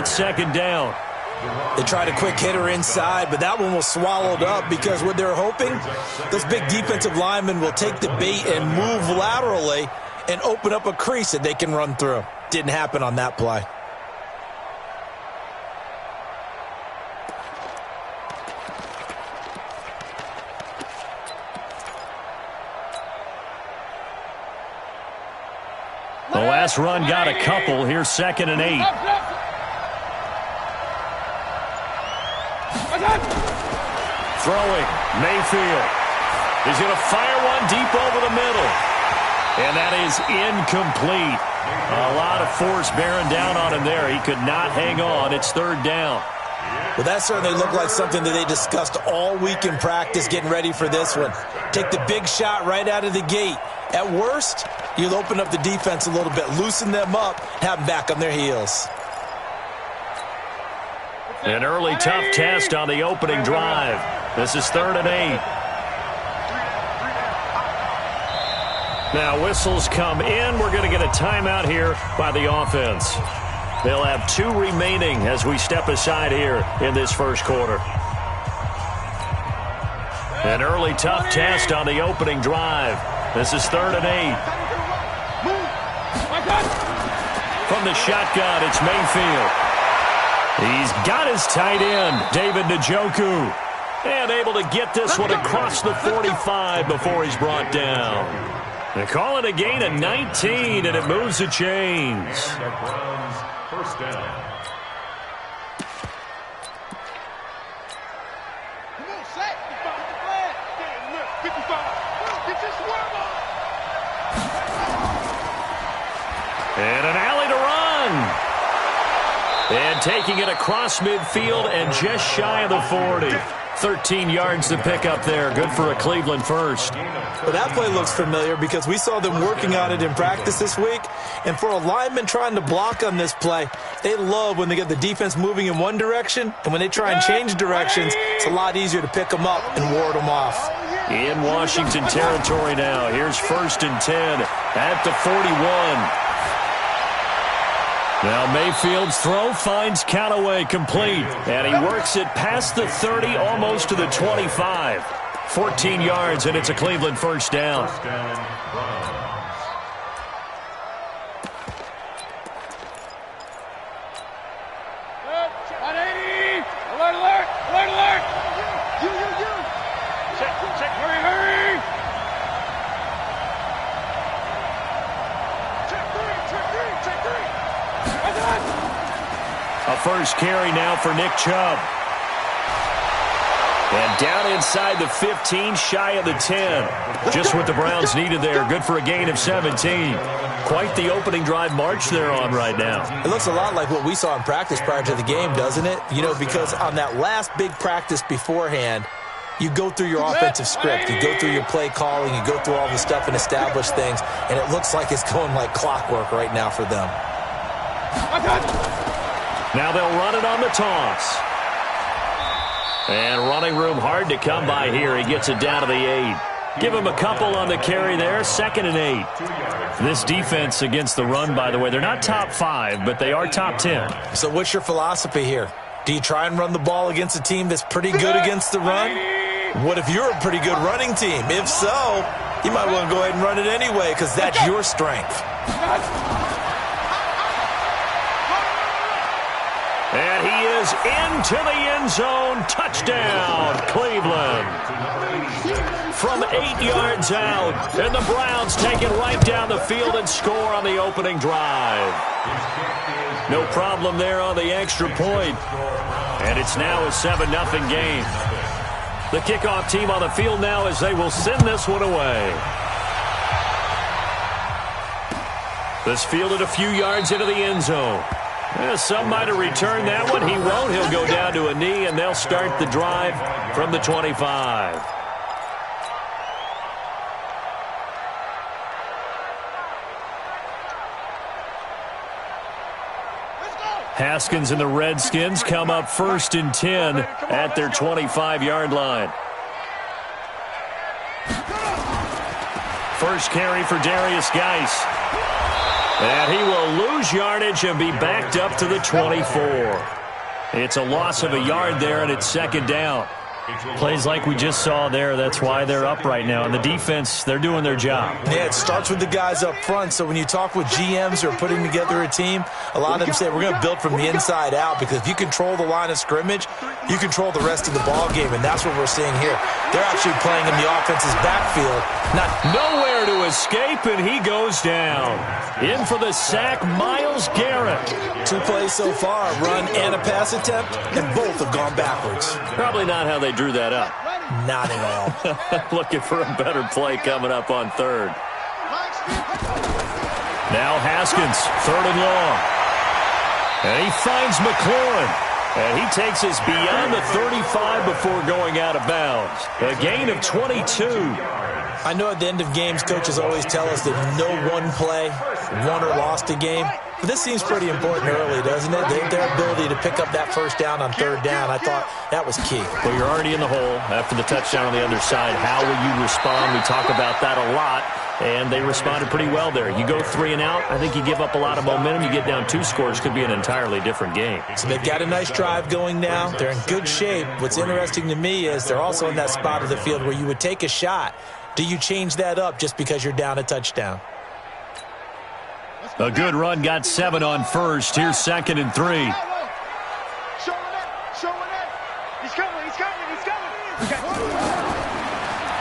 it's second down. They tried a quick hitter inside, but that one was swallowed up because what they're hoping, those big defensive linemen will take the bait and move laterally and open up a crease that they can run through. Didn't happen on that play. The last run got a couple. Here's 2nd and 8. Throwing, Mayfield. He's going to fire one deep over the middle. And that is incomplete. A lot of force bearing down on him there. He could not hang on. It's 3rd down. Well, that certainly looked like something that they discussed all week in practice getting ready for this one. Take the big shot right out of the gate. At worst, you'll open up the defense a little bit, loosen them up, have them back on their heels. An early tough test on the opening drive. This is 3rd and 8. Now whistles come in. We're going to get a timeout here by the offense. They'll have 2 remaining as we step aside here in this first quarter. An early tough test on the opening drive. This is 3rd and 8. From the shotgun, it's Mayfield. He's got his tight end, David Njoku. And able to get this one across the 45 before he's brought down. They call it a gain of 19, and it moves the chains. First down. And an alley to run. And taking it across midfield and just shy of the 40. 13 yards to pick up there. Good for a Cleveland first. Well, that play looks familiar because we saw them working on it in practice this week. And for a lineman trying to block on this play, they love when they get the defense moving in one direction. And when they try and change directions, it's a lot easier to pick them up and ward them off. In Washington territory now. Here's 1st and 10 at the 41. Now Mayfield's throw finds Callaway complete, and he works it past the 30, almost to the 25. 14 yards, and it's a Cleveland first down. First down, Browns. Alert, alert, alert, alert! You! Check, hurry! Check three! A first carry now for Nick Chubb. And down inside the 15, shy of the 10. Just what the Browns needed there. Good for a gain of 17. Quite the opening drive march they're on right now. It looks a lot like what we saw in practice prior to the game, doesn't it? You know, because on that last big practice beforehand, you go through your offensive script. You go through your play calling. You go through all the stuff and establish things. And it looks like it's going like clockwork right now for them. Now they'll run it on the toss. And running room hard to come by here. He gets it down to the 8. Give him a couple on the carry there. 2nd and 8. This defense against the run, by the way, they're not top 5, but they are top 10. So what's your philosophy here? Do you try and run the ball against a team that's pretty good against the run? What if you're a pretty good running team? If so, you might want to go ahead and run it anyway because that's your strength. And he is into the end zone. Touchdown, Cleveland. From 8 yards out. And the Browns take it right down the field and score on the opening drive. No problem there on the extra point. And it's now a 7-0 game. The kickoff team on the field now as they will send this one away. This fielded a few yards into the end zone. Some might have returned that one. He won't. He'll go down to a knee, and they'll start the drive from the 25. Haskins and the Redskins come up 1st and 10 at their 25-yard line. First carry for Darius Geis. And he will lose yardage and be backed up to the 24. It's a loss of a yard there, and it's second down. Plays like we just saw there. That's why they're up right now. And the defense, they're doing their job. Yeah, it starts with the guys up front. So when you talk with GMs who are putting together a team, a lot of them say we're going to build from the inside out, because if you control the line of scrimmage, you control the rest of the ball game, and that's what we're seeing here. They're actually playing in the offense's backfield. Nowhere to escape, and he goes down. In for the sack, Myles Garrett. 2 plays so far, a run and a pass attempt, and both have gone backwards. Probably not how they drew that up. Not at all. Looking for a better play coming up on third. Now Haskins, third and long. And he finds McLaurin. And he takes us beyond the 35 before going out of bounds. A gain of 22. I know at the end of games, coaches always tell us that no one play won or lost a game. But this seems pretty important early, doesn't it? Their ability to pick up that first down on third down, I thought that was key. Well, you're already in the hole after the touchdown on the other side. How will you respond? We talk about that a lot, and they responded pretty well there. You go 3 and out, I think you give up a lot of momentum. You get down 2 scores, could be an entirely different game. So they've got a nice drive going now. They're in good shape. What's interesting to me is they're also in that spot of the field where you would take a shot. Do you change that up just because you're down a touchdown? A good run, got 7 on first. Here's second and 3. Showing up. He's coming.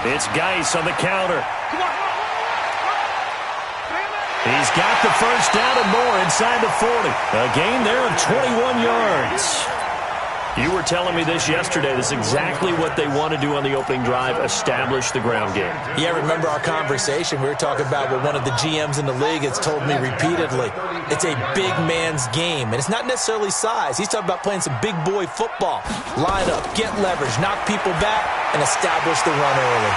It's Geis on the counter. He's got the first down and more inside the 40. A gain there of 21 yards. You were telling me this yesterday. This is exactly what they want to do on the opening drive, establish the ground game. Yeah, remember our conversation? We were talking about what one of the GMs in the league has told me repeatedly. It's a big man's game, and it's not necessarily size. He's talking about playing some big boy football. Line up, get leverage, knock people back, and establish the run early.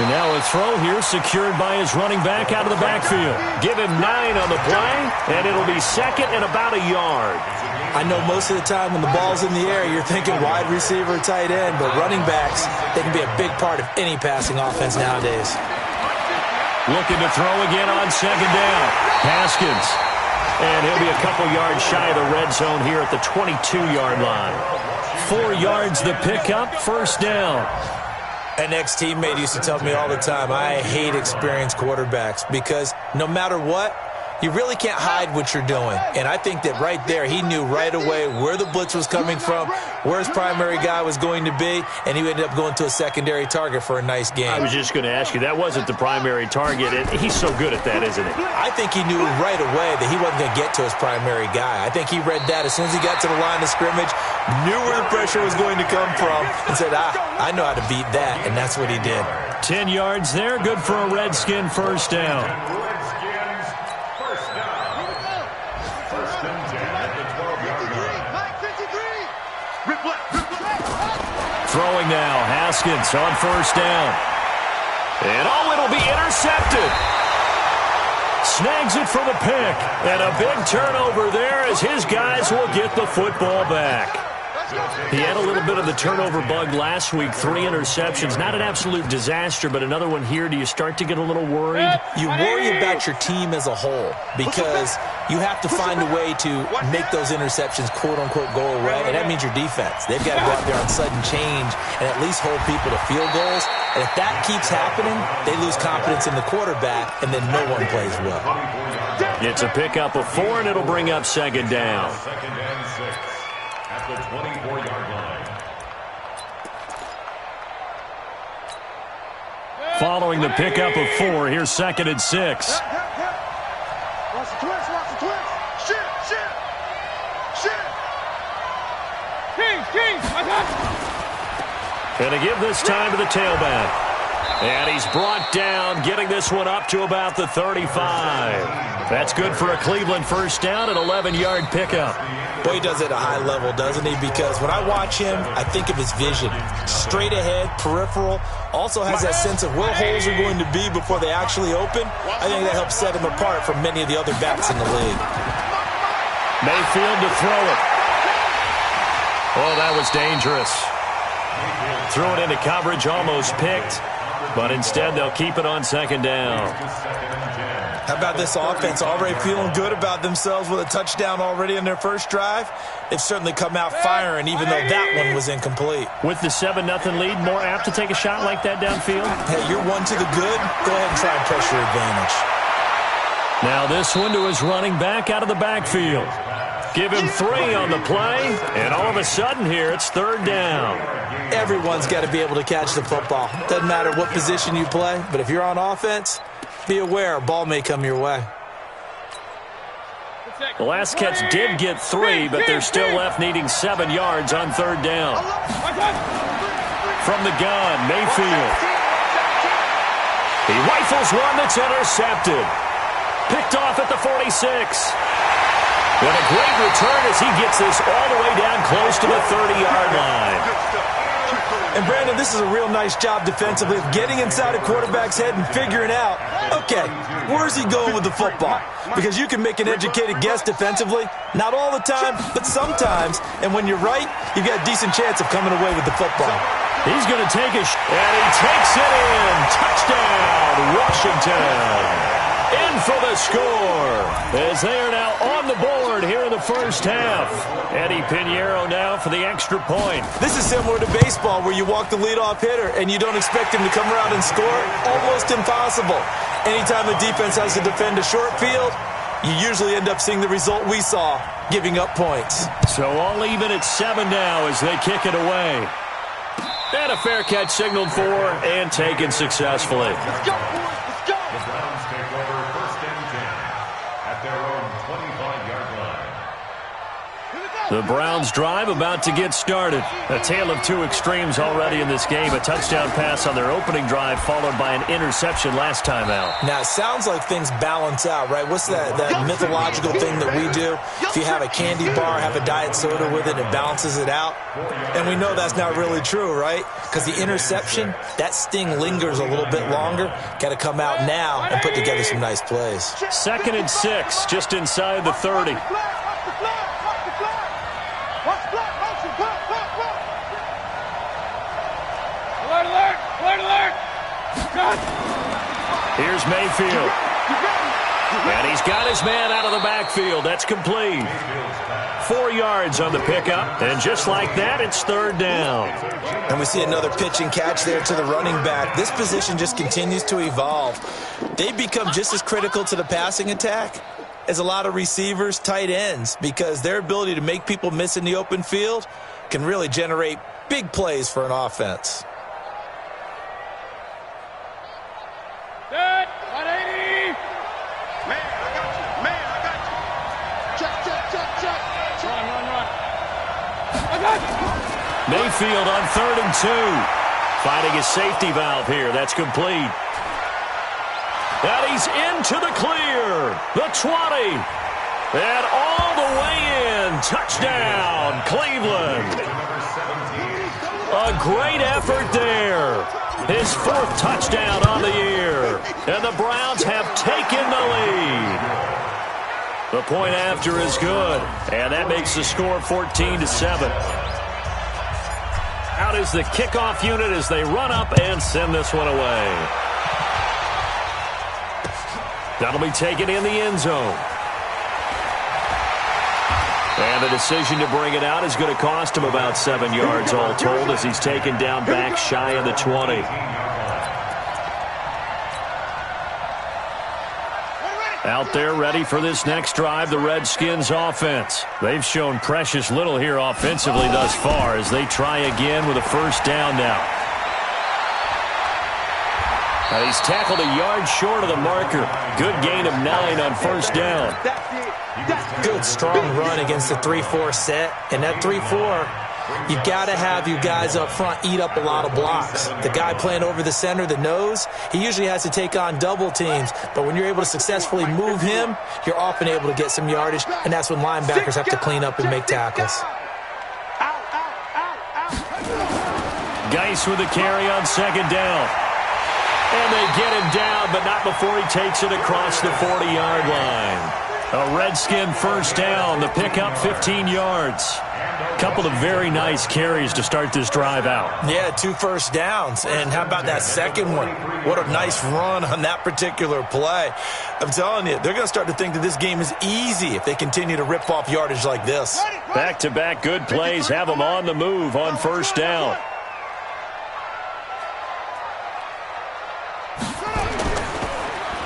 And now a throw here secured by his running back out of the backfield. Give him 9 on the play, and it'll be second and about a yard. I know most of the time when the ball's in the air, you're thinking wide receiver, tight end, but running backs, they can be a big part of any passing offense nowadays. Looking to throw again on second down. Haskins. And he'll be a couple yards shy of the red zone here at the 22-yard line. 4 yards the pickup, first down. An ex-teammate used to tell me all the time, I hate experienced quarterbacks because no matter what, you really can't hide what you're doing. And I think that right there, he knew right away where the blitz was coming from, where his primary guy was going to be, and he ended up going to a secondary target for a nice game. I was just going to ask you, that wasn't the primary target, and he's so good at that, isn't he? I think he knew right away that he wasn't going to get to his primary guy. I think he read that as soon as he got to the line of scrimmage, knew where the pressure was going to come from, and said, I know how to beat that, and that's what he did. 10 yards there, good for a Redskin first down. Throwing now, Haskins on first down. And it'll be intercepted. Snags it for the pick. And a big turnover there as his guys will get the football back. He had a little bit of the turnover bug last week, 3 interceptions. Not an absolute disaster, but another one here. Do you start to get a little worried? You worry about your team as a whole because you have to find a way to make those interceptions, quote-unquote, go away, and that means your defense. They've got to go out there on sudden change and at least hold people to field goals. And if that keeps happening, they lose confidence in the quarterback, and then no one plays well. It's a pickup of 4, and it'll bring up second down. Second and 6 at the 24-yard line. Following the pickup of 4, here's second and 6. Watch the twist. Shit. King. Going to give this time to the tailback. And he's brought down, getting this one up to about the 35. That's good for a Cleveland first down, an 11-yard pickup. Boy, he does it at a high level, doesn't he? Because when I watch him, I think of his vision. Straight ahead, peripheral, also has that sense of where holes are going to be before they actually open. I think that helps set him apart from many of the other backs in the league. Mayfield to throw it. Oh, that was dangerous. Threw it into coverage, almost picked. But instead, they'll keep it on second down. How about this offense already feeling good about themselves with a touchdown already in their first drive? They've certainly come out firing, even though that one was incomplete. With the 7-0 lead, more apt to take a shot like that downfield? Hey, you're one to the good. Go ahead and try and press your advantage. Now this one to his running back out of the backfield. Give him 3 on the play, and all of a sudden here, it's 3rd down. Everyone's got to be able to catch the football. Doesn't matter what position you play, but if you're on offense, be aware a ball may come your way. The last catch did get 3, but they're still left needing 7 yards on 3rd down. From the gun, Mayfield. He rifles one that's intercepted. Picked off at the 46. And a great return as he gets this all the way down close to the 30-yard line. And, Brandon, this is a real nice job defensively of getting inside a quarterback's head and figuring out, okay, where's he going with the football? Because you can make an educated guess defensively, not all the time, but sometimes. And when you're right, you've got a decent chance of coming away with the football. He's going to take a and he takes it in. Touchdown, Washington. In for the score as they are now on the board here in the first half. Eddie Pinheiro now for the extra point. This is similar to baseball where you walk the leadoff hitter and you don't expect him to come around and score. Almost impossible. Anytime a defense has to defend a short field, you usually end up seeing the result we saw, giving up points. So all even at 7 now as they kick it away. And a fair catch signaled for and taken successfully. Let's go, boys. Let's go. The Browns take over 1st and 10 at their own 25-yard line. The Browns drive about to get started. A tale of 2 extremes already in this game. A touchdown pass on their opening drive followed by an interception last time out. Now, it sounds like things balance out, right? What's that mythological thing that we do? If you have a candy bar, have a diet soda with it, it balances it out. And we know that's not really true, right? Because the interception, that sting lingers a little bit longer. Got to come out now and put together some nice plays. 2nd and 6, just inside the 30. Here's Mayfield. And he's got his man out of the backfield. That's complete. 4 yards on the pickup. And just like that, it's 3rd down. And we see another pitch and catch there to the running back. This position just continues to evolve. They've become just as critical to the passing attack as a lot of receivers, tight ends, because their ability to make people miss in the open field can really generate big plays for an offense. Set, 180. Man, I got you. Man, I got you. Check. Run. I got you. Mayfield on 3rd and 2. Finding a safety valve here. That's complete. And he's into the clear. The 20. And all the way in. Touchdown, Cleveland. A great effort there. His 4th touchdown on the year. And the Browns have taken the lead. The point after is good. And that makes the score 14-7. Out is the kickoff unit as they run up and send this one away. That'll be taken in the end zone. And the decision to bring it out is going to cost him about 7 yards all told as he's taken down back shy of the 20. Out there ready for this next drive, the Redskins offense. They've shown precious little here offensively thus far as they try again with a 1st down now. He's tackled a yard short of the marker. Good gain of 9 on 1st down. Good, strong run against the 3-4 set. And that 3-4, you've got to have you guys up front eat up a lot of blocks. The guy playing over the center, the nose, he usually has to take on double teams. But when you're able to successfully move him, you're often able to get some yardage. And that's when linebackers have to clean up and make tackles. Geis with the carry on 2nd down. And they get him down, but not before he takes it across the 40-yard line. A Redskin 1st down. The pickup 15 yards. And a Couple of very nice carries to start this drive out. Yeah, 2 first downs. And how about that second one? What a nice run on that particular play. I'm telling you, they're going to start to think that this game is easy if they continue to rip off yardage like this. Back-to-back good plays have them on the move on first down.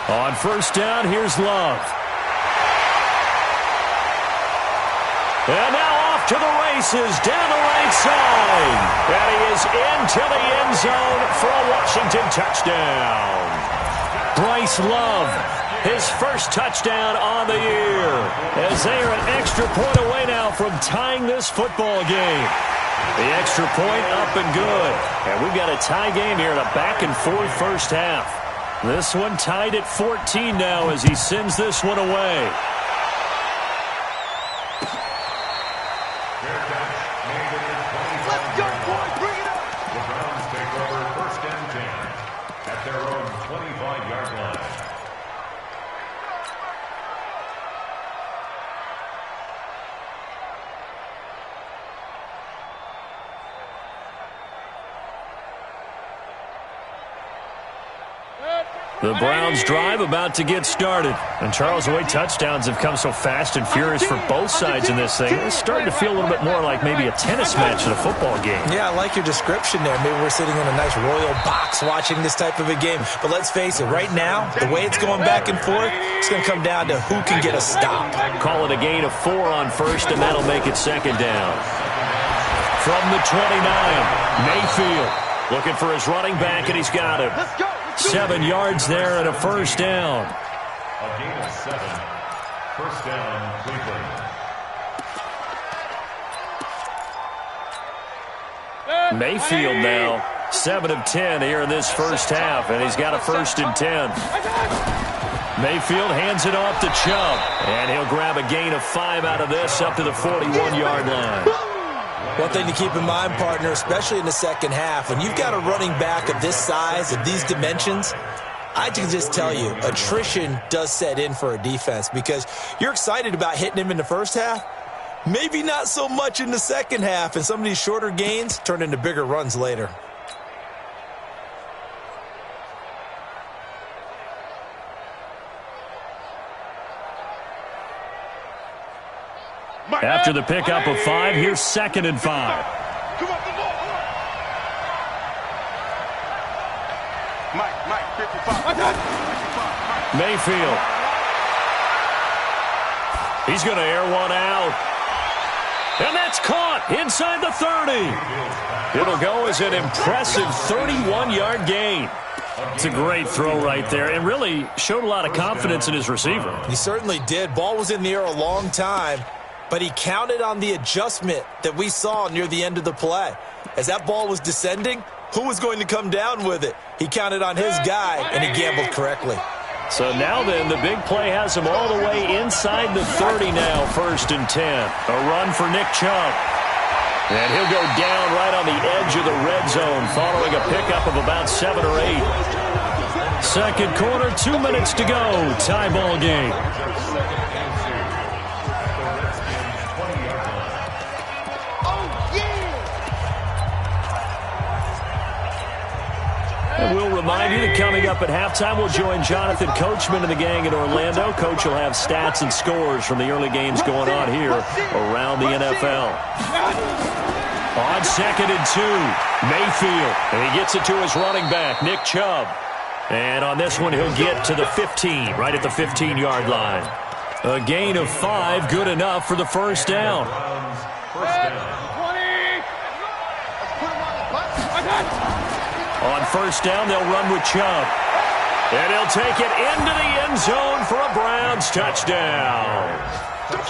On first down, here's Love. And now off to the races down the right side. And he is into the end zone for a Washington touchdown. Bryce Love, his first touchdown on the year, as they are an extra point away now from tying this football game. The extra point up and good. And we've got a tie game here in a back-and-forth first half. This one tied at 14 now as he sends this one away. Let's go, boys. Bring it up. The Browns take over first and 10 at their own 25-yard line. The Browns drive about to get started. And Charles, the way touchdowns have come so fast and furious for both sides in this thing, it's starting to feel a little bit more like maybe a tennis match at a football game. Yeah, I like your description there. Maybe we're sitting in a nice royal box watching this type of a game. But let's face it, right now, the way it's going back and forth, it's going to come down to who can get a stop. Call it a gain of 4 on first, and that'll make it second down. From the 29, Mayfield looking for his running back, and he's got him. 7 yards there and a first down. A gain of 7. First down, Cleveland. Mayfield now 7 of 10 here in this first half, and he's got a first and 10. Mayfield hands it off to Chubb, and he'll grab a gain of 5 out of this up to the 41-yard line. One thing to keep in mind, partner, especially in the second half, when you've got a running back of this size, of these dimensions, I can just tell you, attrition does set in for a defense because you're excited about hitting him in the first half, maybe not so much in the second half, and some of these shorter gains turn into bigger runs later. After the pickup of 5, here's 2nd and 5. Come on, come on. Mike, 55. Mayfield. He's going to air one out. And that's caught inside the 30. It'll go as an impressive 31-yard gain. It's a great throw right there, and really showed a lot of confidence in his receiver. He certainly did. Ball was in the air a long time, but he counted on the adjustment that we saw near the end of the play. As that ball was descending, who was going to come down with it? He counted on his guy, and he gambled correctly. So now then, the big play has him all the way inside the 30 now, 1st and 10. A run for Nick Chubb. And he'll go down right on the edge of the red zone following a pickup of about 7 or 8. Second quarter, 2 minutes to go. Tie ball game. And we'll remind you that coming up at halftime, we'll join Jonathan Coachman and the gang in Orlando. Coach will have stats and scores from the early games going on here around the NFL. On 2nd and 2, Mayfield. And he gets it to his running back, Nick Chubb. And on this one, he'll get to the 15, right at the 15-yard line. A gain of 5, good enough for the first down. On first down, they'll run with Chubb. And he'll take it into the end zone for a Browns touchdown.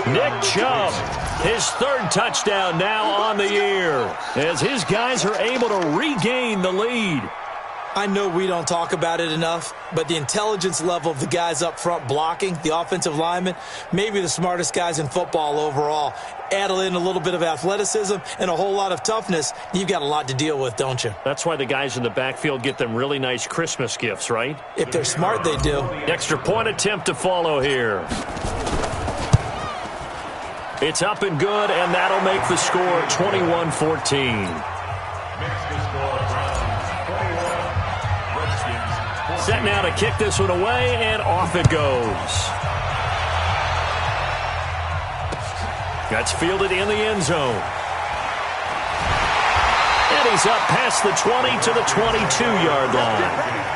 Nick Chubb, his 3rd touchdown now on the year, as his guys are able to regain the lead. I know we don't talk about it enough, but the intelligence level of the guys up front blocking, the offensive linemen, maybe the smartest guys in football overall. Add in a little bit of athleticism and a whole lot of toughness, you've got a lot to deal with, don't you? That's why the guys in the backfield get them really nice Christmas gifts, right? If they're smart, they do. Extra point attempt to follow here. It's up and good, and that'll make the score 21-14. Set now to kick this one away, and off it goes. That's fielded in the end zone. And he's up past the 20 to the 22-yard line.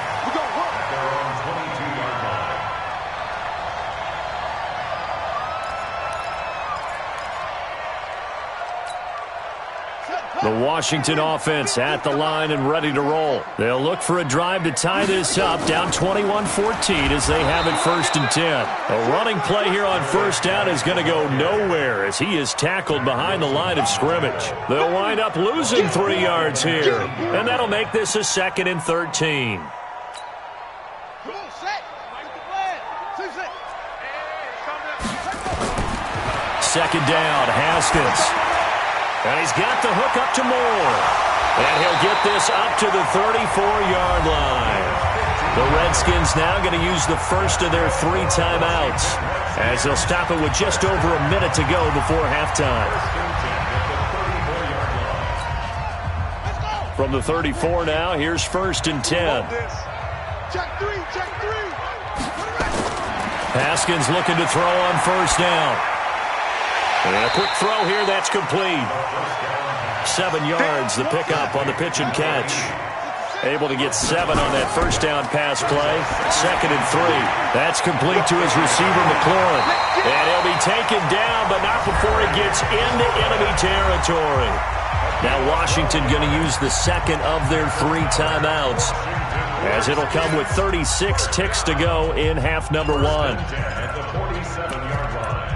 The Washington offense at the line and ready to roll. They'll look for a drive to tie this up, down 21-14 as they have it 1st and 10. A running play here on 1st down is going to go nowhere as he is tackled behind the line of scrimmage. They'll wind up losing 3 yards here, and that'll make this a 2nd and 13. Second down, Haskins. And he's got the hook up to Moore. And he'll get this up to the 34-yard line. The Redskins now going to use the first of their 3 timeouts as they'll stop it with just over a minute to go before halftime. From the 34 now, here's 1st and 10. Check 3, check 3. Haskins looking to throw on 1st down. And a quick throw here, that's complete. 7 yards, the pickup on the pitch and catch. Able to get 7 on that 1st down pass play. 2nd and 3. That's complete to his receiver, McLaurin. And he'll be taken down, but not before he gets into enemy territory. Now Washington going to use the 2nd of their 3 timeouts, as it'll come with 36 ticks to go in half number 1. At the 47-yard line.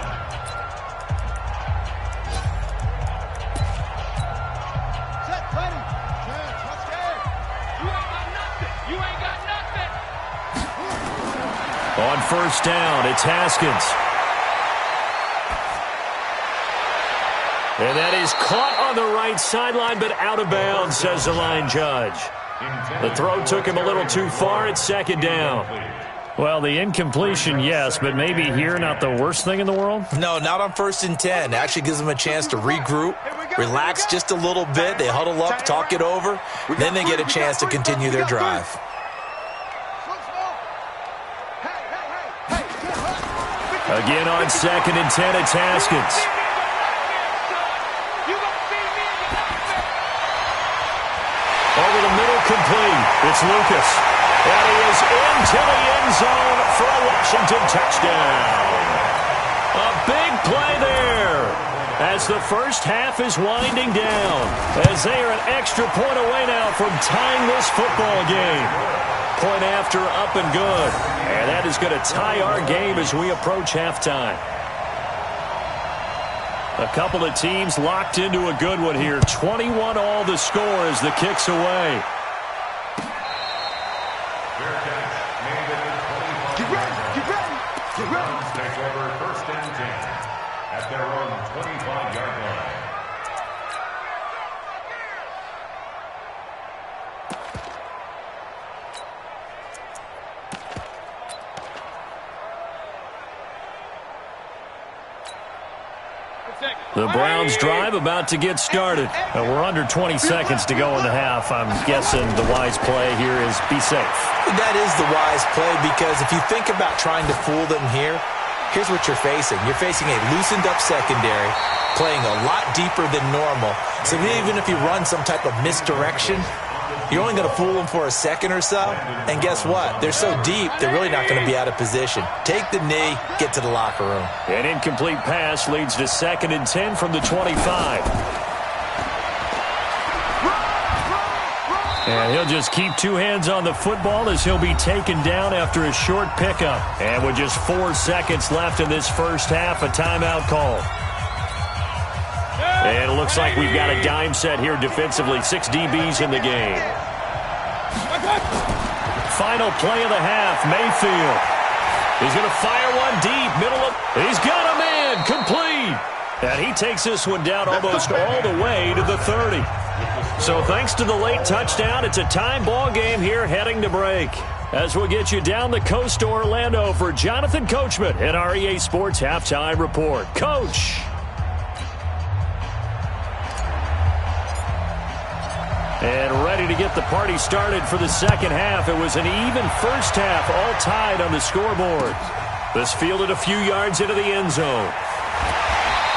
On 1st down, it's Haskins. And that is caught on the right sideline, but out of bounds, says the line judge. The throw took him a little too far. It's 2nd down. Well, the incompletion, yes, but maybe here not the worst thing in the world? No, not on 1st and 10. Actually gives them a chance to regroup, relax just a little bit. They huddle up, talk it over. Then they get a chance to continue their drive. Again on 2nd and 10, it's Haskins. Over the middle, complete. It's Lucas. And he is into the end zone for a Washington touchdown. A big play there as the first half is winding down, as they are an extra point away now from tying this football game. Point after, up and good. And that is going to tie our game as we approach halftime. A couple of teams locked into a good one here. 21 all the score as the kick's away. Get ready. Takes over 1st and 10 at their own 25-yard line. The Browns drive about to get started. We're under 20 seconds to go in the half. I'm guessing the wise play here is be safe. That is the wise play, because if you think about trying to fool them here, here's what you're facing. You're facing a loosened up secondary, playing a lot deeper than normal. So even if you run some type of misdirection, you're only going to fool them for a second or so. And guess what? They're so deep, they're really not going to be out of position. Take the knee, get to the locker room. An incomplete pass leads to 2nd and 10 from the 25. And he'll just keep 2 hands on the football as he'll be taken down after a short pickup. And with just 4 seconds left in this first half, a timeout call. And it looks like we've got a dime set here defensively. 6 DBs in the game. Final play of the half, Mayfield. He's going to fire one deep, middle of... He's got a man, complete. And he takes this one down almost all the way to the 30. So thanks to the late touchdown, it's a time ball game here heading to break. As we'll get you down the coast to Orlando for Jonathan Coachman in our EA Sports Halftime Report. Coach. And ready to get the party started for the second half. It was an even first half, all tied on the scoreboard. This fielded a few yards into the end zone.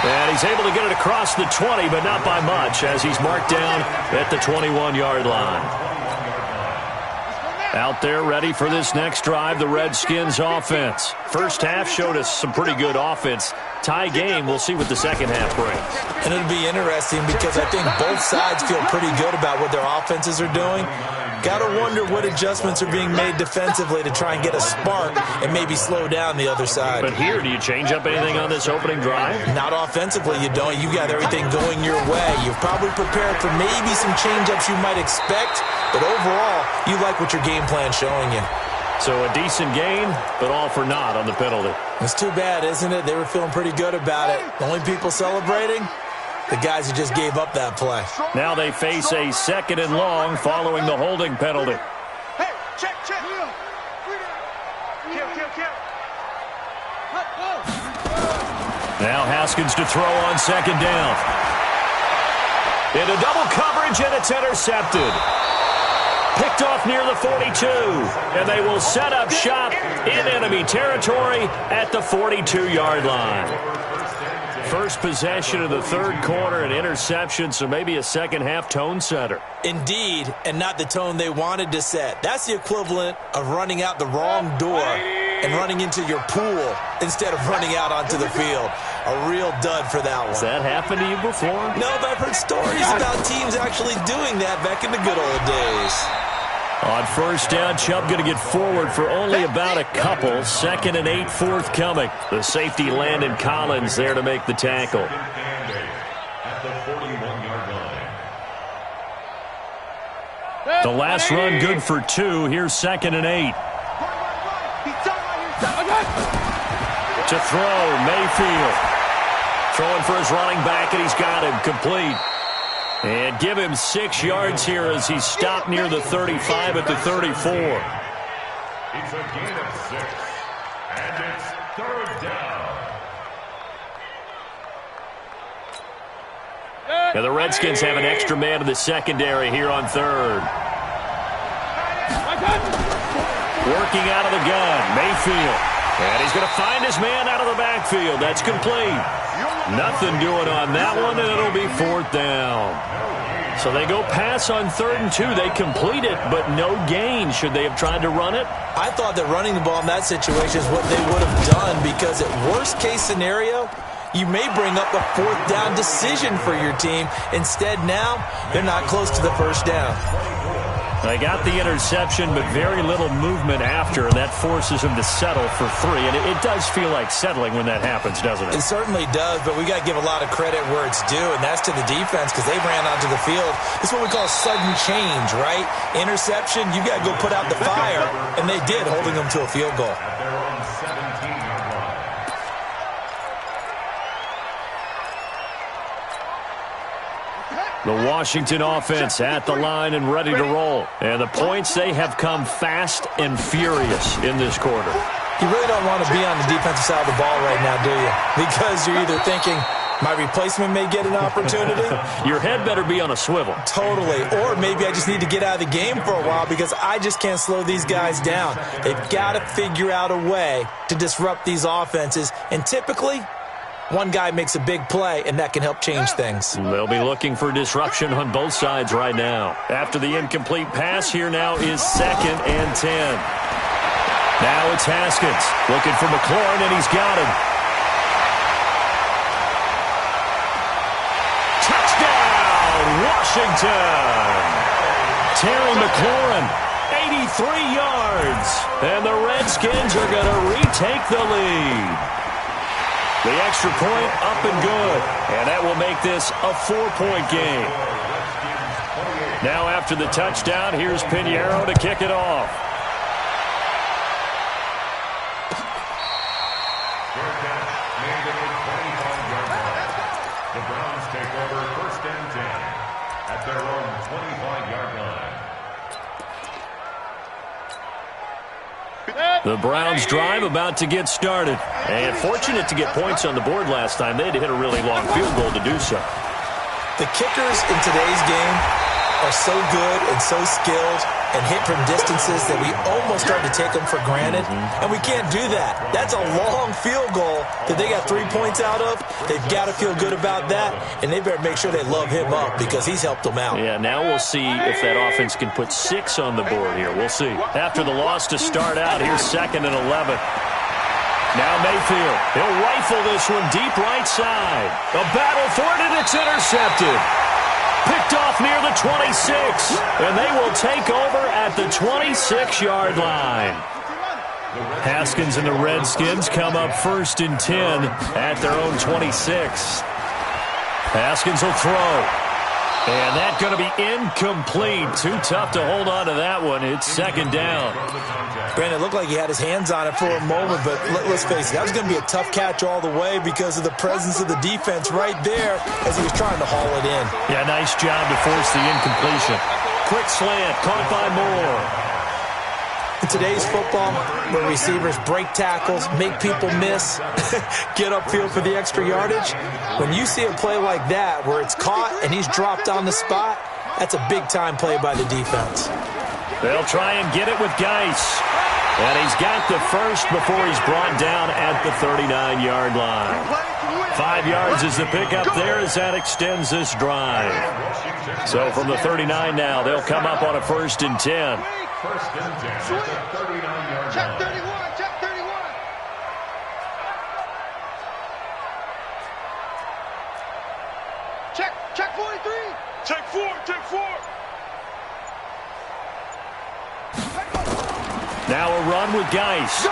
And he's able to get it across the 20, but not by much, as he's marked down at the 21-yard line. Out there ready for this next drive, the Redskins offense. First half showed us some pretty good offense. Tie game, we'll see what the second half brings. And it'll be interesting because I think both sides feel pretty good about what their offenses are doing. Got to wonder what adjustments are being made defensively to try and get a spark and maybe slow down the other side. But here, do you change up anything on this opening drive? Not offensively, you don't. You got everything going your way. You've probably prepared for maybe some change-ups you might expect, but overall, you like what your game plan's showing you. So a decent game, but all for naught on the penalty. It's too bad, isn't it? They were feeling pretty good about it. The only people celebrating? The guys who just gave up that play. Now they face a second and long following the holding penalty. Hey, check. Kill. Now Haskins to throw on second down. Into double coverage, and it's intercepted. Picked off near the 42, and they will set up shop in enemy territory at the 42-yard line. First possession of the third quarter, an interception, so maybe a second-half tone setter. Indeed, and not the tone they wanted to set. That's the equivalent of running out the wrong door and running into your pool instead of running out onto the field. A real dud for that one. Has that happened to you before? No, but I've heard stories about teams actually doing that back in the good old days. On first down, Chubb going to get forward for only about a couple. Second and 8 forthcoming. The safety Landon Collins there to make the tackle. At the 41-yard line. The last run good for 2. Here's second and 8. To throw, Mayfield. Throwing for his running back, and he's got him complete. And give him 6 yards here as he's stopped near the 35 at the 34. It's a gain of 6, and it's third down. Now the Redskins have an extra man in the secondary here on third. Working out of the gun, Mayfield. And he's going to find his man out of the backfield. That's complete. Nothing doing on that one, and it'll be fourth down. So they go pass on 3rd and 2. They complete it, but no gain. Should they have tried to run it? I thought that running the ball in that situation is what they would have done because at worst case scenario, you may bring up a 4th down decision for your team. Instead now, they're not close to the first down. They got the interception, but very little movement after, and that forces them to settle for 3. And it does feel like settling when that happens, doesn't it? It certainly does, but we got to give a lot of credit where it's due, and that's to the defense because they ran onto the field. This is what we call sudden change, right? Interception, you got to go put out the fire, and they did, holding them to a field goal. At their own 17-yard line. The Washington offense at the line and ready to roll. And the points, they have come fast and furious in this quarter. You really don't want to be on the defensive side of the ball right now, do you? Because you're either thinking, my replacement may get an opportunity. Your head better be on a swivel. Totally. Or maybe I just need to get out of the game for a while because I just can't slow these guys down. They've got to figure out a way to disrupt these offenses. And typically, one guy makes a big play, and that can help change things. They'll be looking for disruption on both sides right now. After the incomplete pass, here now is 2nd and 10. Now it's Haskins looking for McLaurin, and he's got him. Touchdown, Washington! Terry McLaurin, 83 yards. And the Redskins are going to retake the lead. The extra point up and good, and that will make this a 4-point game. Now after the touchdown, here's Pinheiro to kick it off. Fair catch made at the 25-yard line. The Browns take over 1st and 10 at their own 25-yard line. The Browns drive about to get started. And fortunate to get points on the board last time. They had to hit a really long field goal to do so. The kickers in today's game are so good and so skilled and hit from distances that we almost start to take them for granted, and we can't do that. That's a long field goal that they got 3 points out of. They've got to feel good about that, and they better make sure they love him up because he's helped them out. Yeah, now we'll see if that offense can put 6 on the board here. We'll see. After the loss to start out, here's 2nd and 11. Now Mayfield. He'll rifle this one deep right side. A battle for it, and it's intercepted. Picked off near the 26, and they will take over at the 26-yard line. Haskins and the Redskins come up 1st and 10 at their own 26. Haskins will throw. And that's going to be incomplete. Too tough to hold on to that one. It's 2nd down. Brandon, it looked like he had his hands on it for a moment, but let's face it, that was going to be a tough catch all the way because of the presence of the defense right there as he was trying to haul it in. Yeah, nice job to force the incompletion. Quick slant, caught by Moore. In today's football, where receivers break tackles, make people miss, get upfield for the extra yardage, when you see a play like that where it's caught and he's dropped on the spot, that's a big-time play by the defense. They'll try and get it with Geis. And he's got the first before he's brought down at the 39-yard line. 5 yards is the pickup there as that extends this drive. So from the 39 now, they'll come up on a 1st and 10. 1st and 10 at the 39-yard Check line. 31, check 31. Check 43. Check 4, check 4. Now a run with Geis.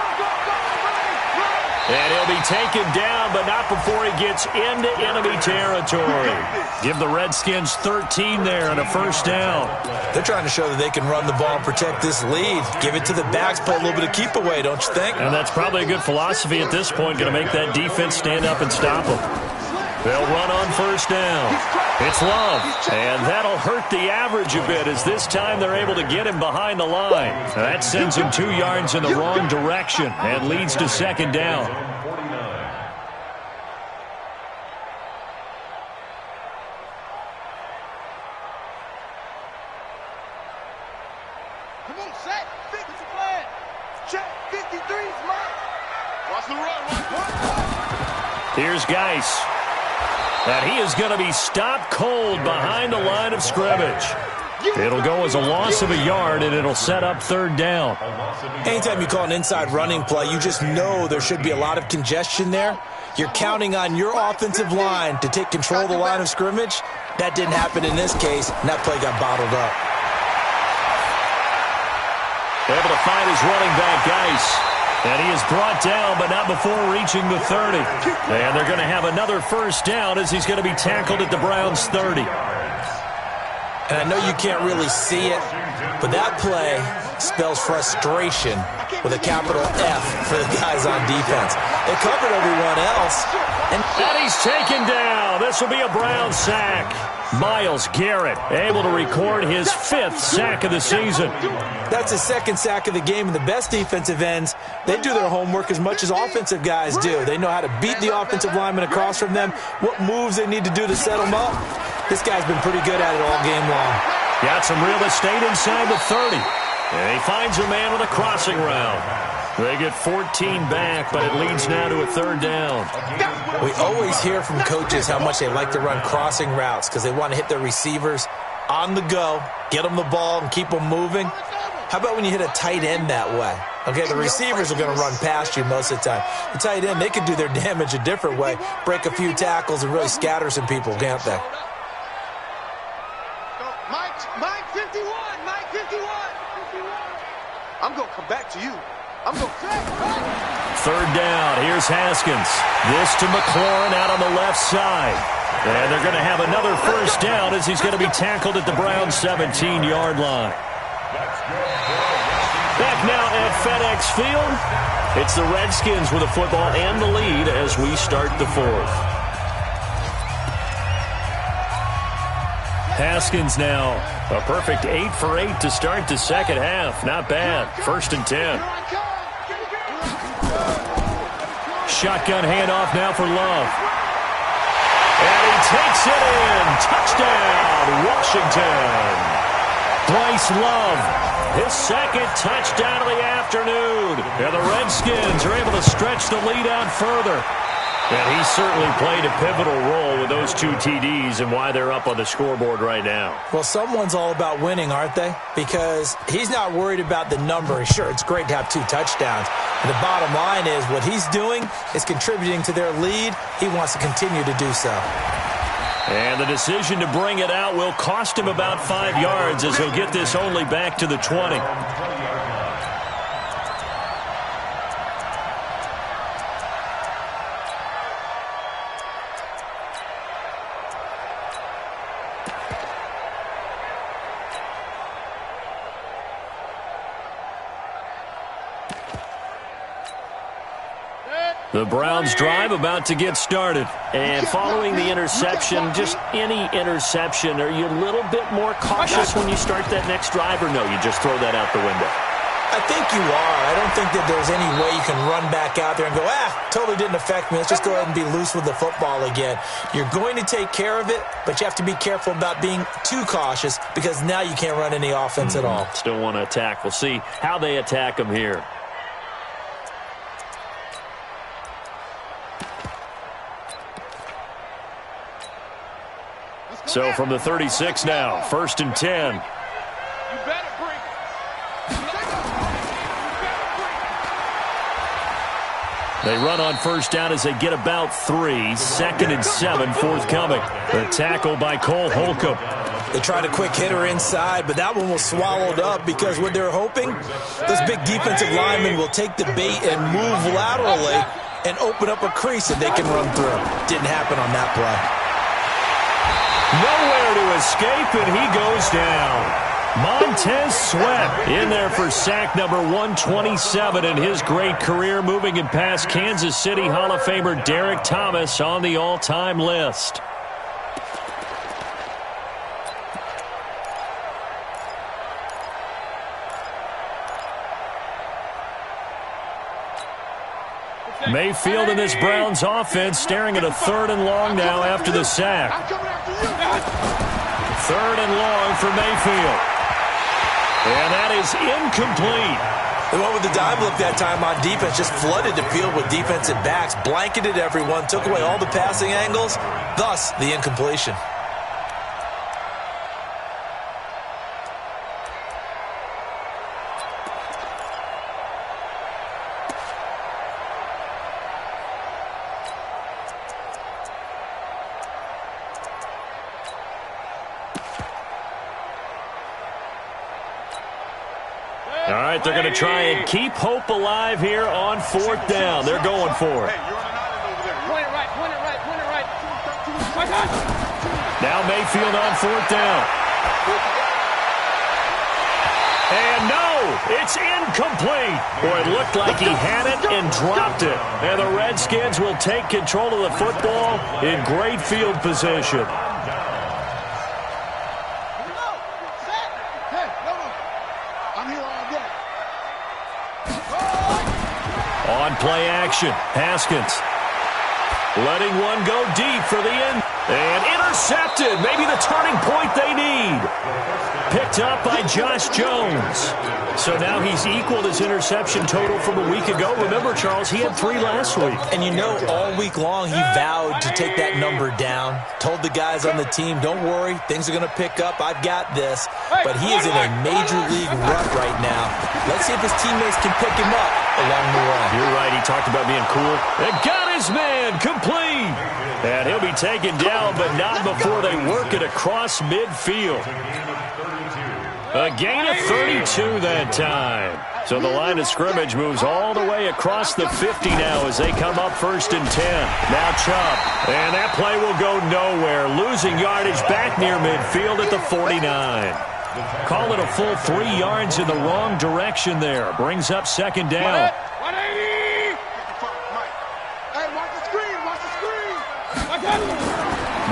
And he'll be taken down, but not before he gets into enemy territory. Give the Redskins 13 there and a 1st down. They're trying to show that they can run the ball and protect this lead. Give it to the backs, play a little bit of keep away, don't you think? And that's probably a good philosophy at this point, going to make that defense stand up and stop them. They'll run on 1st down. It's Love, and that'll hurt the average a bit as this time they're able to get him behind the line. That sends him 2 yards in the wrong direction and leads to 2nd down. Come on, set. 50 plan. Check 53's mine. Watch the run. Here's Geis. And he is going to be stopped cold behind the line of scrimmage. It'll go as a loss of a yard, and it'll set up 3rd down. Anytime you call an inside running play, you just know there should be a lot of congestion there. You're counting on your offensive line to take control of the line of scrimmage. That didn't happen in this case, and that play got bottled up. Able to find his running back, Geis. And he is brought down, but not before reaching the 30. And they're going to have another 1st down as he's going to be tackled at the Browns' 30. And I know you can't really see it, but that play spells frustration with a capital F for the guys on defense. They covered everyone else. And he's taken down. This will be a Brown sack. Myles Garrett able to record his 5th sack of the season. That's his 2nd sack of the game, and the best defensive ends, they do their homework as much as offensive guys do. They know how to beat the offensive lineman across from them, what moves they need to do to set them up. This guy's been pretty good at it all game long. Got some real estate inside the 30. And he finds a man with a crossing route. They get 14 back, but it leads now to a 3rd down. We always hear from coaches how much they like to run crossing routes because they want to hit their receivers on the go, get them the ball, and keep them moving. How about when you hit a tight end that way? Okay, the receivers are going to run past you most of the time. The tight end, they can do their damage a different way, break a few tackles, and really scatter some people, can't they? Mike 51. Mike 51. I'm going to come back to you. I'm going to say, 3rd down. Here's Haskins. This to McLaurin out on the left side. And they're going to have another 1st down as he's going to be tackled at the Browns' 17-yard line. Back now at FedEx Field. It's the Redskins with the football and the lead as we start the 4th. Haskins now a perfect 8 for 8 to start the 2nd half. Not bad. 1st and 10. Shotgun handoff now for Love. And he takes it in. Touchdown, Washington. Bryce Love, his second touchdown of the afternoon. And the Redskins are able to stretch the lead out further. And he certainly played a pivotal role with those 2 TDs and why they're up on the scoreboard right now. Well, someone's all about winning, aren't they? Because he's not worried about the number. Sure, it's great to have 2 touchdowns. But the bottom line is what he's doing is contributing to their lead. He wants to continue to do so. And the decision to bring it out will cost him about 5 yards as he'll get this only back to the 20. The Browns drive about to get started. And following the interception, just any interception, are you a little bit more cautious when you start that next drive, or no, you just throw that out the window? I think you are. I don't think that there's any way you can run back out there and go, totally didn't affect me. Let's just go ahead and be loose with the football again. You're going to take care of it, but you have to be careful about being too cautious because now you can't run any offense at all. Still want to attack. We'll see how they attack them here. So from the 36 now, 1st and 10. You better bring it. They run on 1st down as they get about 3. 2nd and 7 forthcoming. The tackle by Cole Holcomb. They tried a quick hitter inside, but that one was swallowed up because what they're hoping, those big defensive linemen will take the bait and move laterally and open up a crease that they can run through. Didn't happen on that play. Nowhere to escape, and he goes down. Montez Sweat in there for sack number 127 in his great career, moving it past Kansas City Hall of Famer Derek Thomas on the all-time list. Mayfield and this Browns offense staring at a 3rd and long now after the sack. 3rd and long for Mayfield. And that is incomplete. They went with the dime look that time on defense, just flooded the field with defensive backs, blanketed everyone, took away all the passing angles, thus the incompletion. All right, they're going to try and keep hope alive here on 4th down. They're going for it. Point it right, point it right, point it right. Now Mayfield on 4th down. And no, it's incomplete. Boy, it looked like he had it and dropped it. And the Redskins will take control of the football in great field position. On play action, Haskins letting one go deep for the end. And intercepted, maybe the turning point they need. Picked up by Josh Jones. So now he's equaled his interception total from a week ago. Remember, Charles, he had 3 last week. And you know, all week long he vowed to take that number down. Told the guys on the team, don't worry, things are going to pick up. I've got this. But he is in a major league rut right now. Let's see if his teammates can pick him up along the way. You're right, he talked about being cool. And got his man complete. And he'll be taken down, but not before they work it across midfield. A gain of 32 that time. So the line of scrimmage moves all the way across the 50 now as they come up 1st and 10. Now Chubb. And that play will go nowhere. Losing yardage back near midfield at the 49. Call it a full 3 yards in the wrong direction there. Brings up 2nd down. 180! Hey, watch the screen, watch the screen!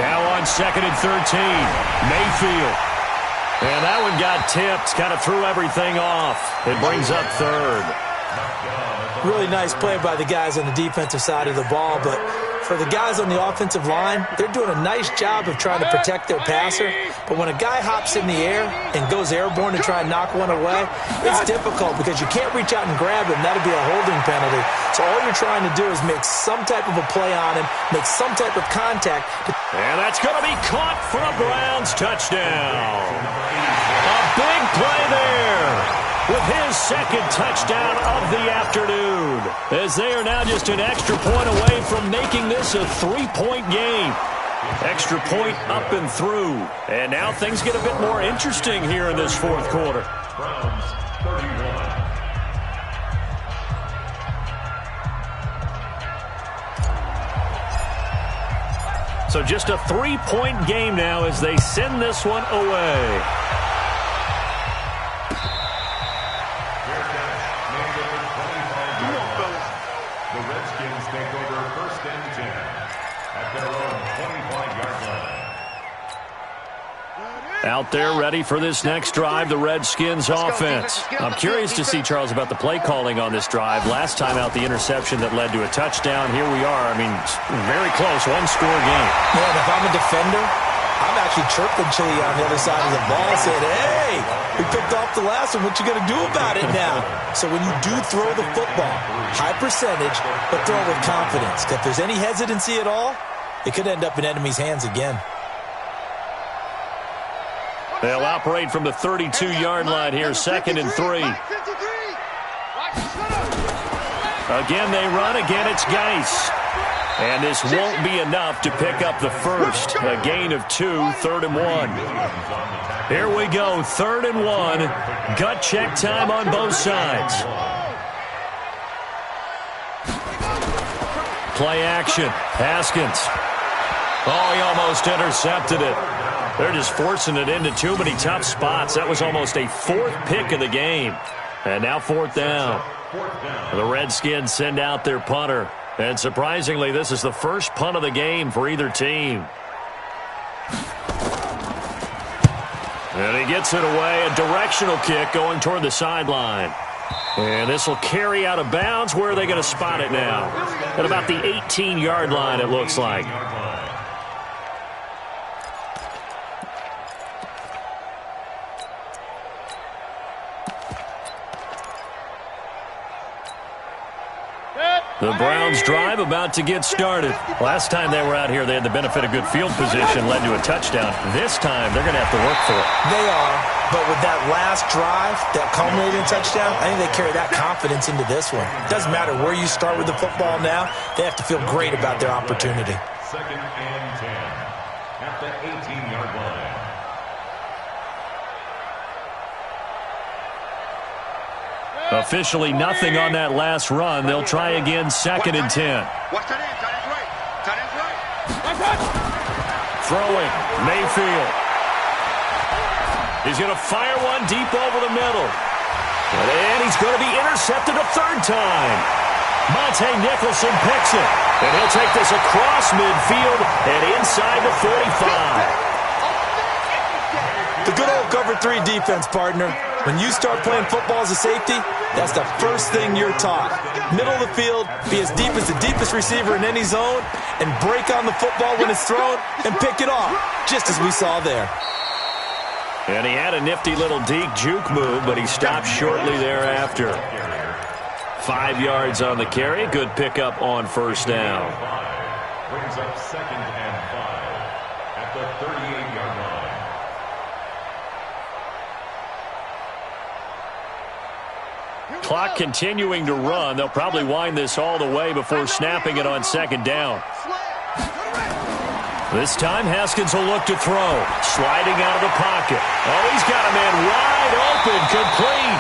Now on 2nd and 13. Mayfield. And that one got tipped, kind of threw everything off. It brings up 3rd. Really nice play by the guys on the defensive side of the ball, but for the guys on the offensive line, they're doing a nice job of trying to protect their passer. But when a guy hops in the air and goes airborne to try and knock one away, it's difficult because you can't reach out and grab him. That'd be a holding penalty. So all you're trying to do is make some type of a play on him, make some type of contact. And that's going to be caught for a Browns touchdown. A big play there with his second touchdown of the afternoon, as they are now just an extra point away from making this a 3-point game. Extra point up and through. And now things get a bit more interesting here in this fourth quarter. Browns 31. So just a 3-point game now as they send this one away. The Redskins take over first and 10 at their own 25-yard line. Out there ready for this next drive, the Redskins offense. I'm curious to see, Charles, about the play calling on this drive. Last time out, the interception that led to a touchdown. Here we are. I mean, very close, one-score game. Yeah, and if I'm a defender, I'm actually chirping Chili on the other side of the ball saying, hey, we picked off the last one. What you going to do about it now? So when you do throw the football, high percentage, but throw with confidence. If there's any hesitancy at all, it could end up in enemy's hands again. They'll operate from the 32-yard line here, 2nd and 3. Again, they run. Again, it's Geis. And this won't be enough to pick up the first. A gain of 2, 3rd and 1. Here we go, 3rd and 1. Gut check time on both sides. Play action. Haskins. Oh, he almost intercepted it. They're just forcing it into too many tough spots. That was almost a 4th pick of the game. And now 4th down. The Redskins send out their punter. And surprisingly, this is the first punt of the game for either team. And he gets it away. A directional kick going toward the sideline. And this will carry out of bounds. Where are they going to spot it now? At about the 18-yard line, it looks like. The Browns drive about to get started. Last time they were out here, they had the benefit of good field position, led to a touchdown. This time, they're going to have to work for it. They are, but with that last drive, that culminating touchdown, I think they carry that confidence into this one. It doesn't matter where you start with the football now. They have to feel great about their opportunity. 2nd and 10 at the 18-yard line. Officially nothing on that last run. They'll try again, 2nd and 10. Watch that end. Tight end's right. Tight end's right. Throwing, Mayfield. He's going to fire one deep over the middle. And he's going to be intercepted a 3rd time. Monte Nicholson picks it. And he'll take this across midfield and inside the 45. The good old cover 3 defense, partner. When you start playing football as a safety, that's the first thing you're taught. Middle of the field, be as deep as the deepest receiver in any zone, and break on the football when it's thrown and pick it off, just as we saw there. And he had a nifty little deke juke move, but he stopped shortly thereafter. 5 yards on the carry. Good pickup on 1st down. Brings up 2nd and 5 at the 38-yard line. Clock continuing to run. They'll probably wind this all the way before snapping it on 2nd down. This time, Haskins will look to throw. Sliding out of the pocket. Oh, he's got a man wide open, complete.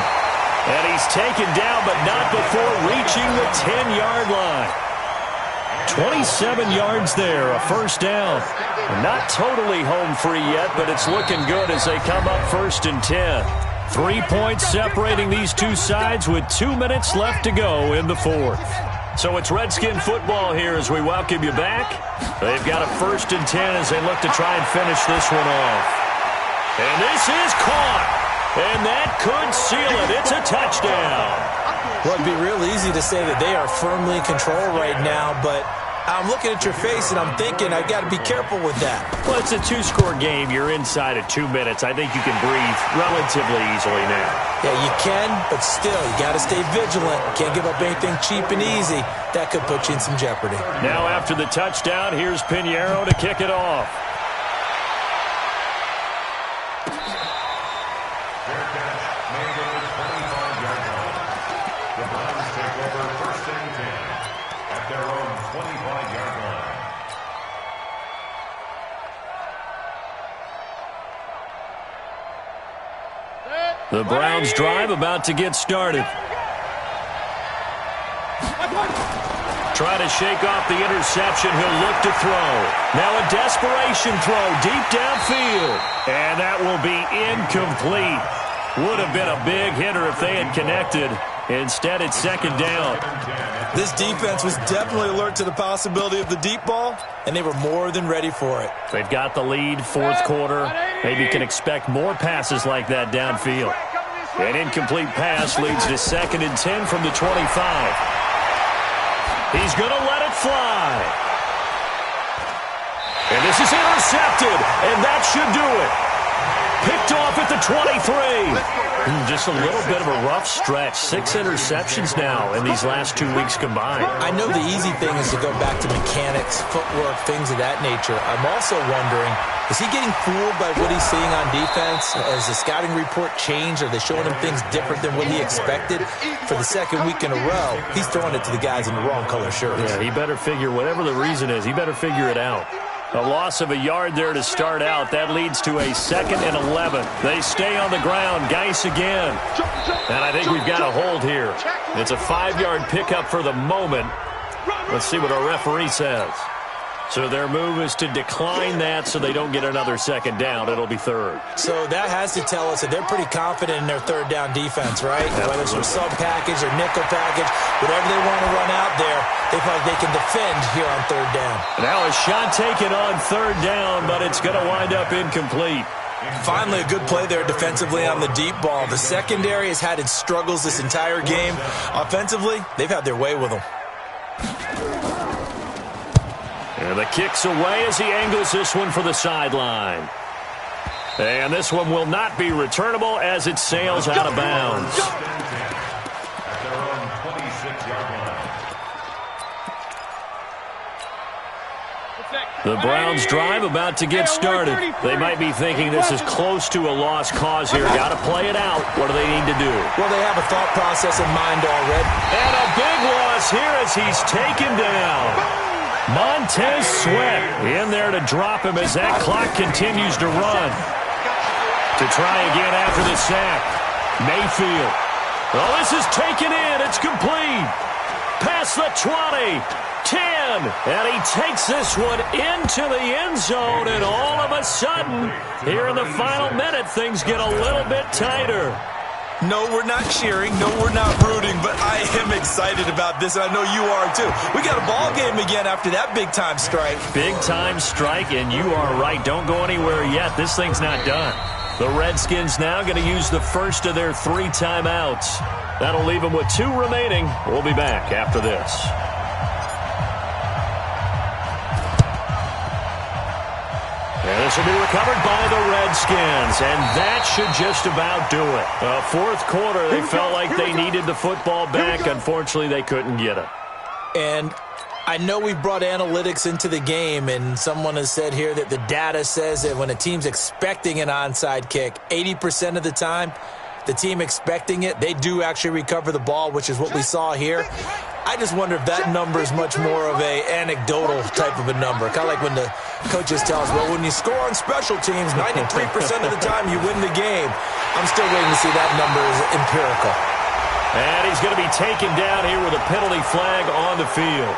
And he's taken down, but not before reaching the 10-yard line. 27 yards there, a 1st down. Not totally home free yet, but it's looking good as they come up 1st and 10. 3 points separating these two sides with 2 minutes left to go in the 4th. So it's Redskin football here as we welcome you back. They've got a 1st and 10 as they look to try and finish this one off. And this is caught. And that could seal it. It's a touchdown. Well, it'd be real easy to say that they are firmly in control right now, but I'm looking at your face, and I'm thinking I got to be careful with that. Well, it's a two-score game. You're inside of 2 minutes. I think you can breathe relatively easily now. Yeah, you can, but still, you got to stay vigilant. Can't give up anything cheap and easy. That could put you in some jeopardy. Now, after the touchdown, here's Pinheiro to kick it off. Fair catch made at the 25-yard line. The Browns take over 1st and 10 at their own 25-yard line. The Browns drive about to get started. Try to shake off the interception. He'll look to throw. Now a desperation throw deep downfield. And that will be incomplete. Would have been a big hitter if they had connected. Instead, it's 2nd down. This defense was definitely alert to the possibility of the deep ball, and they were more than ready for it. They've got the lead, 4th quarter. Maybe can expect more passes like that downfield. An incomplete pass leads to 2nd and 10 from the 25. He's going to let it fly. And this is intercepted, and that should do it. Picked off at the 23. Just a little bit of a rough stretch. 6 interceptions now in these last 2 weeks combined. I know the easy thing is to go back to mechanics, footwork, things of that nature. I'm also wondering, is he getting fooled by what he's seeing on defense? Has the scouting report changed? Are they showing him things different than what he expected? For the 2nd week in a row, he's throwing it to the guys in the wrong color shirts. Yeah, he better figure, whatever the reason is, he better figure it out. A loss of a yard there to start out. That leads to a 2nd and 11. They stay on the ground. Geis again. And I think we've got a hold here. It's a 5-yard pickup for the moment. Let's see what our referee says. So their move is to decline that so they don't get another 2nd down. It'll be 3rd. So that has to tell us that they're pretty confident in their 3rd down defense, right? Absolutely. Whether it's from sub package or nickel package, whatever they want to run out there, they feel like they can defend here on 3rd down. Now a shot taken on 3rd down, but it's going to wind up incomplete. Finally, a good play there defensively on the deep ball. The secondary has had its struggles this entire game. Offensively, they've had their way with them. And the kick's away as he angles this one for the sideline. And this one will not be returnable as it sails out of bounds. At their own 26-yard line. The Browns drive about to get started. They might be thinking this is close to a lost cause here. Got to play it out. What do they need to do? Well, they have a thought process in mind already. And a big loss here as he's taken down. Montez Sweat in there to drop him as that clock continues to run. To try again after the sack. Mayfield. Well, this is taken in. It's complete. Past the 20. 10. And he takes this one into the end zone. And all of a sudden, here in the final minute, things get a little bit tighter. No, we're not cheering. No, we're not rooting. But I am excited about this, and I know you are too. We got a ball game again after that big-time strike. Big-time strike, and you are right. Don't go anywhere yet. This thing's not done. The Redskins now going to use the first of their 3 timeouts. That'll leave them with 2 remaining. We'll be back after this. And this will be recovered by the Redskins, and that should just about do it. 4th quarter, they felt like they needed the football back. Unfortunately, they couldn't get it. And I know we brought analytics into the game, and someone has said here that the data says that when a team's expecting an onside kick, 80% of the time, the team expecting it, they do actually recover the ball, which is what we saw here. I just wonder if that number is much more of a anecdotal type of a number. Kind of like when the coaches tell us, well, when you score on special teams, 93% of the time you win the game. I'm still waiting to see that number is empirical. And he's going to be taken down here with a penalty flag on the field.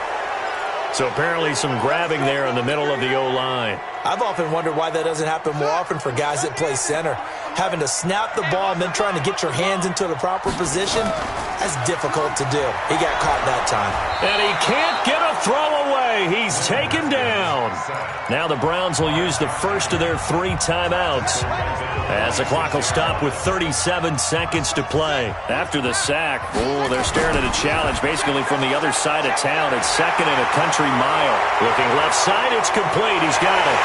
So apparently some grabbing there in the middle of the O-line. I've often wondered why that doesn't happen more often for guys that play center. Having to snap the ball and then trying to get your hands into the proper position, that's difficult to do. He got caught that time. And he can't get a throw away. He's taken down. down. Now the Browns will use the first of their 3 timeouts, as the clock will stop with 37 seconds to play. After the sack, they're staring at a challenge basically from the other side of town. It's 2nd and a country mile. Looking left side, it's complete. He's got it.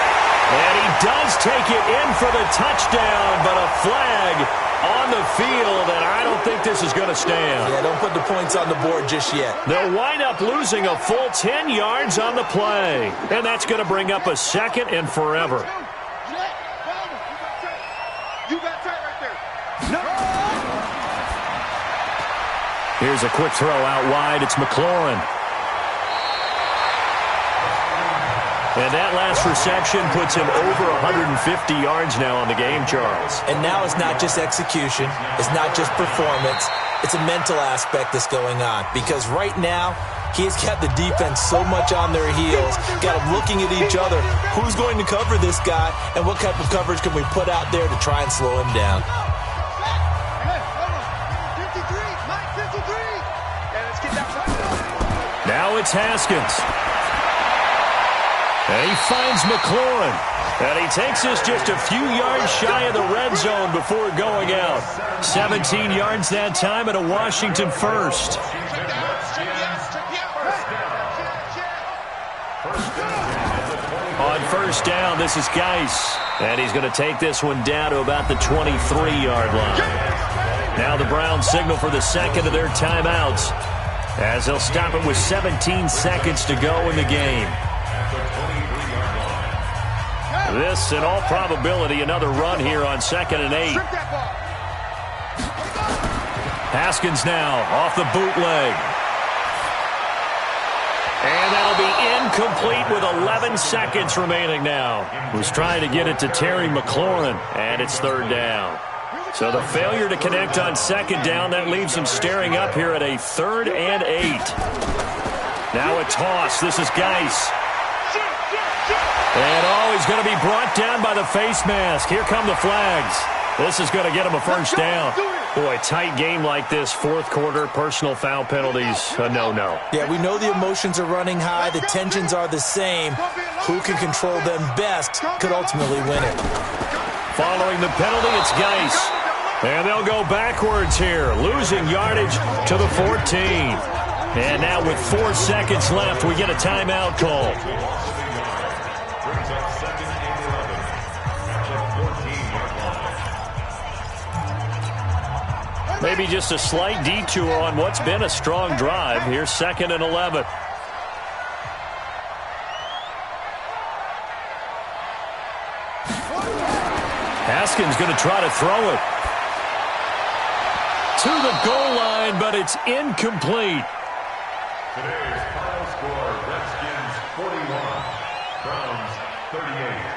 And he does take it in for the touchdown, but a flag on the field, and I don't think this is going to stand. Yeah, don't put the points on the board just yet. They'll wind up losing a full 10 yards on the play, and that's going to bring up a 2nd and forever. You got tight right there. No. Here's a quick throw out wide. It's McLaurin. And that last reception puts him over 150 yards now on the game, Charles. And now it's not just execution. It's not just performance. It's a mental aspect that's going on. Because right now, he's got the defense so much on their heels, got them looking at each other. Who's going to cover this guy, and what type of coverage can we put out there to try and slow him down? Now it's Haskins. And he finds McLaurin. And he takes this just a few yards shy of the red zone before going out. 17 yards that time and a Washington first. On first down, this is Geis. And he's going to take this one down to about the 23-yard line. Now the Browns signal for the 2nd of their timeouts, as they'll stop it with 17 seconds to go in the game. This, in all probability, another run here on 2nd and 8. Haskins now off the bootleg. And that'll be incomplete with 11 seconds remaining now. Was trying to get it to Terry McLaurin, and it's 3rd down. So the failure to connect on 2nd down, that leaves him staring up here at a 3rd and 8. Now a toss. This is Geis. And he's going to be brought down by the face mask. Here come the flags. This is going to get him a first down. Boy, tight game like this, 4th quarter, personal foul penalties, a no-no. Yeah, we know the emotions are running high. The tensions are the same. Who can control them best could ultimately win it. Following the penalty, it's Geis. And they'll go backwards here, losing yardage to the 14. And now with 4 seconds left, we get a timeout call. Maybe just a slight detour on what's been a strong drive. Here's 2nd and 11. Haskins going to try to throw it to the goal line, but it's incomplete. Today's final score, Redskins 41, Browns 38.